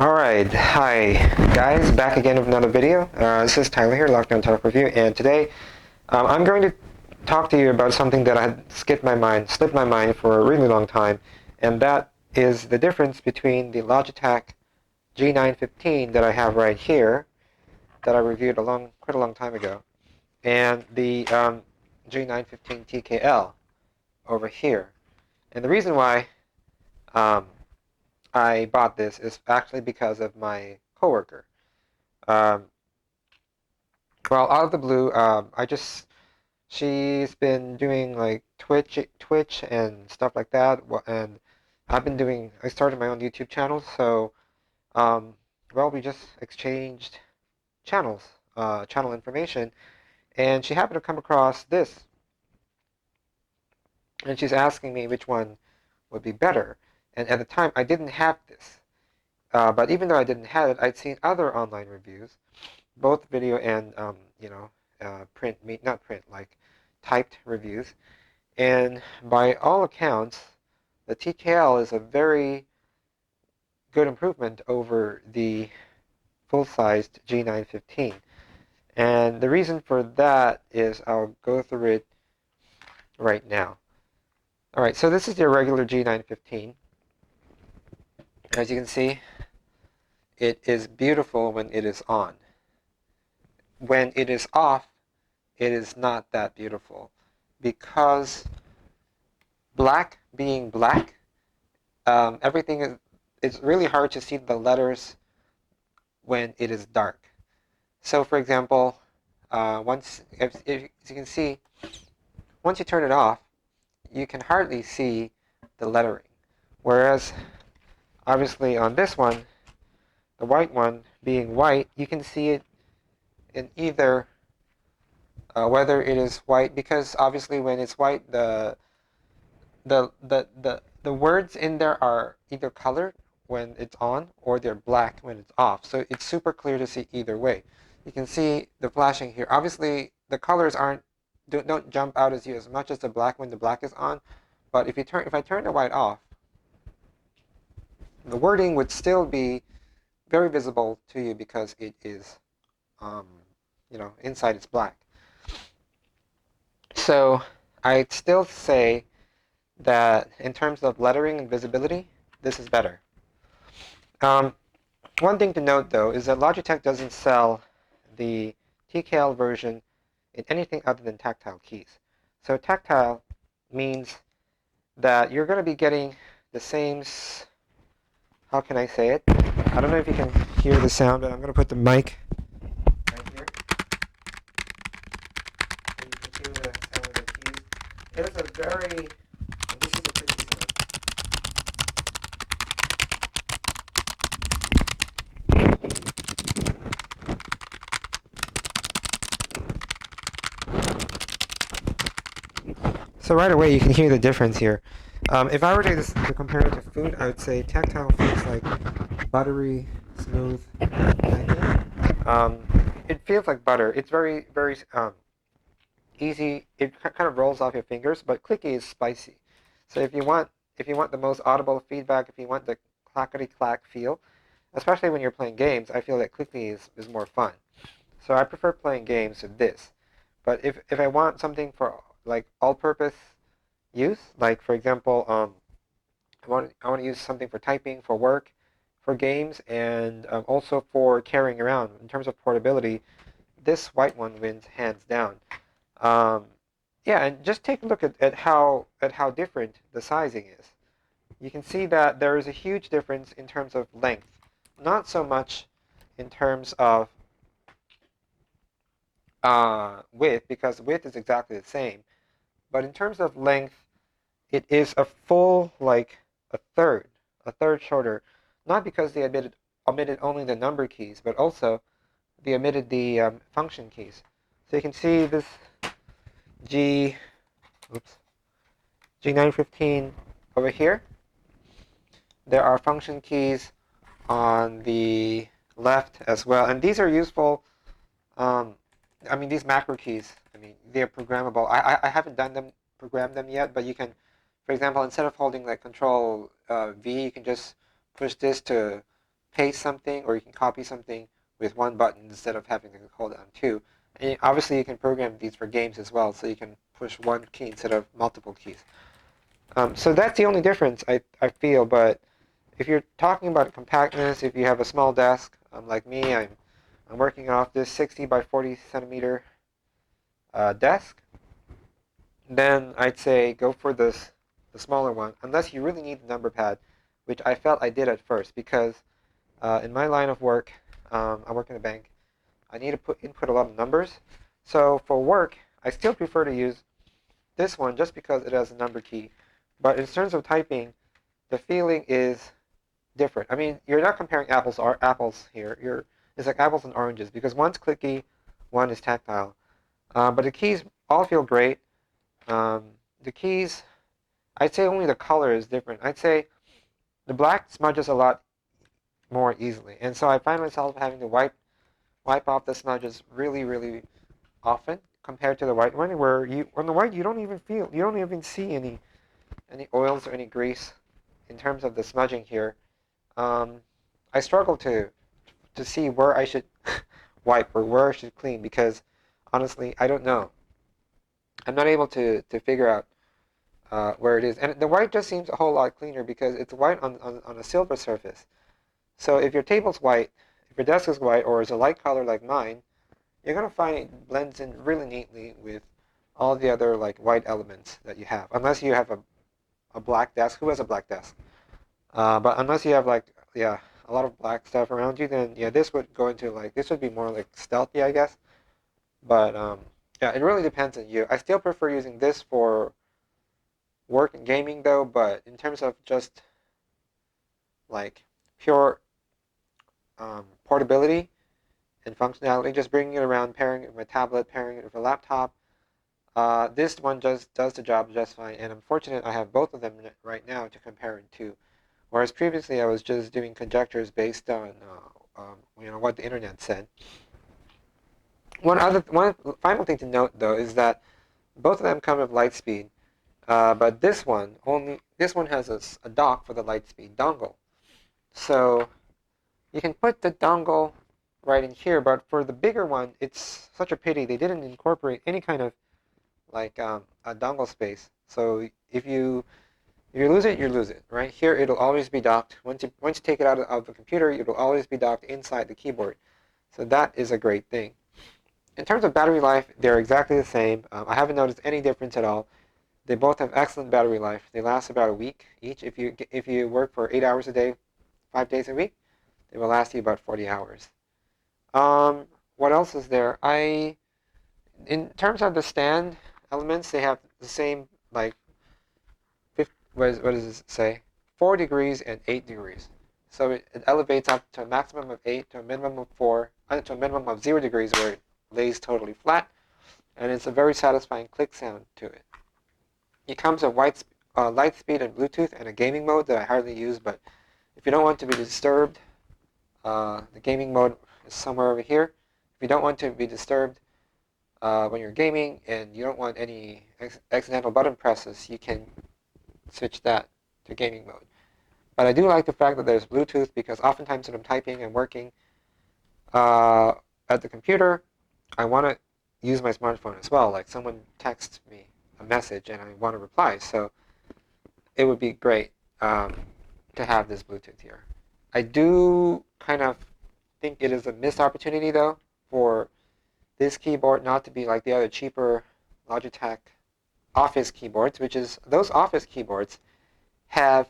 Alright, hi guys, back again with another video. This is Tyler here, Lockdown Tech Review, and today I'm going to talk to you about something that had slipped my mind for a really long time, and that is the difference between the Logitech G915 that I have right here, that I reviewed quite a long time ago, and the G915 TKL over here. And the reason why um, I bought this is actually because of my coworker. Um, well, out of the blue, she's been doing like Twitch and stuff like that, and I started my own YouTube channel, so, um, well, we just exchanged channel information, and she happened to come across this, and she's asking me which one would be better, and at the time, I didn't have this, but even though I didn't have it, I'd seen other online reviews, both video and print, not print, like typed reviews. And by all accounts, the TKL is a very good improvement over the full-sized G915. And the reason for that is I'll go through it right now. Alright, so this is the regular G915. As you can see, it is beautiful when it is on. When it is off, it is not that beautiful, because black being black, everything is, it's really hard to see the letters when it is dark. So for example, if you can see, once you turn it off, you can hardly see the lettering. Whereas obviously on this one, the white one being white, you can see it in either, whether it is white, because obviously when it's white, the words in there are either colored when it's on, or they're black when it's off. So it's super clear to see either way. You can see the flashing here. Obviously, the colors don't jump out at you as much as the black when the black is on. But if I turn the white off, the wording would still be very visible to you because it is, inside it's black. So I'd still say that in terms of lettering and visibility, this is better. One thing to note, though, is that Logitech doesn't sell the TKL version in anything other than tactile keys. So tactile means that you're going to be getting the same, how can I say it? I don't know if you can hear the sound, but I'm going to put the mic right here. And you can hear the sound of the keys. It is a very, this is a pretty sound. So right away you can hear the difference here. If I were to compare it to food, I would say tactile feels like buttery, smooth. It feels like butter. It's very, very easy. It kind of rolls off your fingers, but Clicky is spicy. So if you want the most audible feedback, if you want the clackety clack feel, especially when you're playing games, I feel that Clicky is more fun. So I prefer playing games with this. But if I want something for like all-purpose use, like for example, I want to use something for typing, for work, for games, and also for carrying around. In terms of portability, this white one wins hands down. Um, yeah, and just take a look at how different the sizing is. You can see that there is a huge difference in terms of length, not so much in terms of width, because width is exactly the same, but in terms of length, it is a full, like a third shorter, not because they omitted only the number keys, but also they omitted the function keys. So you can see this G, oops, G915 over here. There are function keys on the left as well, and these are useful. Um, I mean, these macro keys, I mean, they're programmable. I haven't programmed them yet, but you can, for example, instead of holding like Control V, you can just push this to paste something or you can copy something with one button instead of having to hold down two. And obviously you can program these for games as well, so you can push one key instead of multiple keys. So that's the only difference I feel, but if you're talking about compactness, if you have a small desk, like me, I'm working off this 60 by 40 centimeter desk, then I'd say go for the smaller one, unless you really need the number pad, which I felt I did at first, because in my line of work, I work in a bank, I need to input a lot of numbers. So for work, I still prefer to use this one just because it has a number key. But in terms of typing, the feeling is different. I mean, you're not comparing apples or apples here. It's like apples and oranges, because one's clicky, one is tactile. But the keys all feel great. The keys, I'd say only the color is different. I'd say the black smudges a lot more easily, and so I find myself having to wipe off the smudges really, really often compared to the white one, where on the white you don't even see any oils or any grease in terms of the smudging here. I struggle to see where I should wipe or where I should clean, because honestly I don't know. I'm not able to figure out where it is. And the white just seems a whole lot cleaner because it's white on a silver surface. So if your table's white, if your desk is white, or is a light color like mine, you're going to find it blends in really neatly with all the other like white elements that you have. Unless you have a black desk. Who has a black desk? But unless you have like, yeah, a lot of black stuff around you, then yeah, this would go into like, this would be more like stealthy, I guess. But yeah, it really depends on you. I still prefer using this for work and gaming though, but in terms of just like pure portability and functionality, just bringing it around, pairing it with my tablet, pairing it with a laptop, this one just does the job just fine, and I'm fortunate I have both of them right now to compare it to. Whereas previously I was just doing conjectures based on what the internet said. One final thing to note though is that both of them come with Lightspeed, but this one has a dock for the Lightspeed dongle. So you can put the dongle right in here, but for the bigger one, it's such a pity they didn't incorporate any kind of like a dongle space. So if you lose it, you lose it. Right here, it'll always be docked. Once you take it out of the computer, it'll always be docked inside the keyboard. So that is a great thing. In terms of battery life, they're exactly the same. I haven't noticed any difference at all. They both have excellent battery life. They last about a week each. If you work for 8 hours a day, 5 days a week, they will last you about 40 hours. What else is there? In terms of the stand elements, they have the same, like, what does it say? 4 degrees and 8 degrees. So it elevates up to a maximum of 8 to a minimum of 4, to a minimum of 0 degrees where it lays totally flat, and it's a very satisfying click sound to it. It comes with light speed and Bluetooth and a gaming mode that I hardly use, but if you don't want to be disturbed, the gaming mode is somewhere over here. If you don't want to be disturbed when you're gaming and you don't want any accidental button presses, you can switch that to gaming mode. But I do like the fact that there's Bluetooth, because oftentimes when I'm typing and working at the computer, I want to use my smartphone as well. Like someone texts me a message and I want to reply, so it would be great to have this Bluetooth here. I do kind of think it is a missed opportunity though for this keyboard not to be like the other cheaper Logitech office keyboards, which is those office keyboards have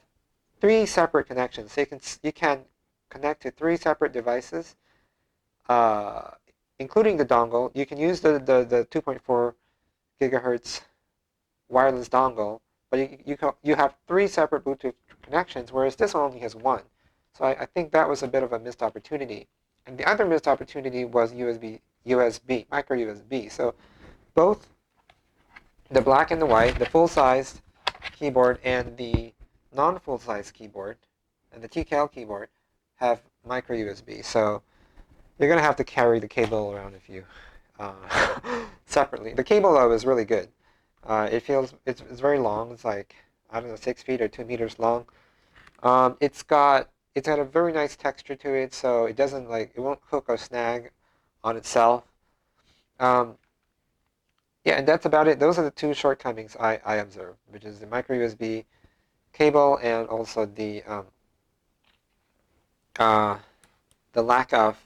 3 separate connections. So you can connect to 3 separate devices, including the dongle. You can use the 2.4 gigahertz wireless dongle, but you have 3 separate Bluetooth connections, whereas this one only has 1. So I think that was a bit of a missed opportunity. And the other missed opportunity was USB, MicroUSB. So both the black and the white, the full-sized keyboard and the non-full-size keyboard, and the TKL keyboard have micro-USB. So you're going to have to carry the cable around with you separately. The cable, though, is really good. It's very long. It's like, I don't know, 6 feet or 2 meters long. It's got it's got a very nice texture to it, so it doesn't it won't hook or snag on itself. Yeah, and that's about it. Those are the two shortcomings I observed, which is the micro USB cable and also uh, the lack of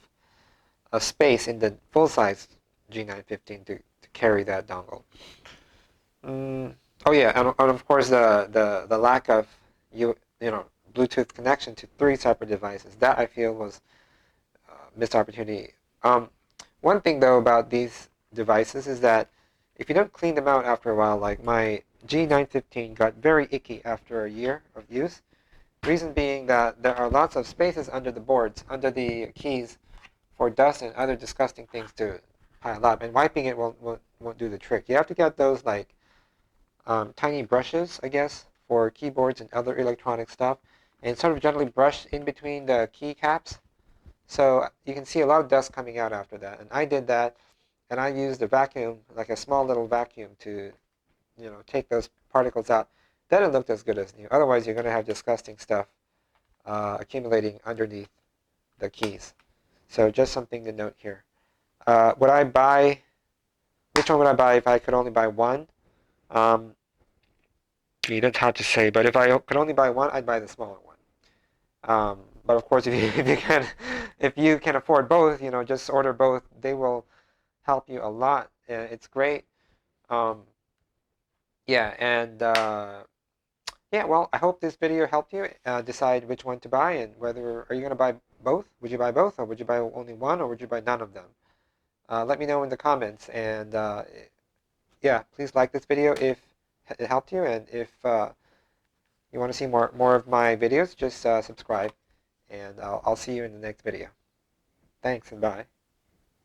space in the full-size G915 to carry that dongle. Oh yeah, and of course the lack of you know Bluetooth connection to three separate devices. That I feel was missed opportunity. One thing though about these devices is that if you don't clean them out after a while, like my G915 got very icky after a year of use. Reason being that there are lots of spaces under the boards, under the keys, for dust and other disgusting things to pile up, and wiping it won't do the trick. You have to get those tiny brushes, I guess, for keyboards and other electronic stuff, and sort of gently brush in between the key caps. So you can see a lot of dust coming out after that. And I did that, and I used a vacuum, like a small little vacuum, to take those particles out. Then it looked as good as new. Otherwise, you're going to have disgusting stuff accumulating underneath the keys. So just something to note here. Would I buy? Which one would I buy if I could only buy one? Um, that's hard to say. But if I could only buy one, I'd buy the smaller one. But of course, if you can afford both, just order both. They will help you a lot. It's great. Um, yeah, and yeah. Well, I hope this video helped you decide which one to buy and whether are you going to buy both? Would you buy both, or would you buy only one, or would you buy none of them? Let me know in the comments, and yeah, please like this video if it helped you, and if you want to see more of my videos, just subscribe, and I'll see you in the next video. Thanks, and bye.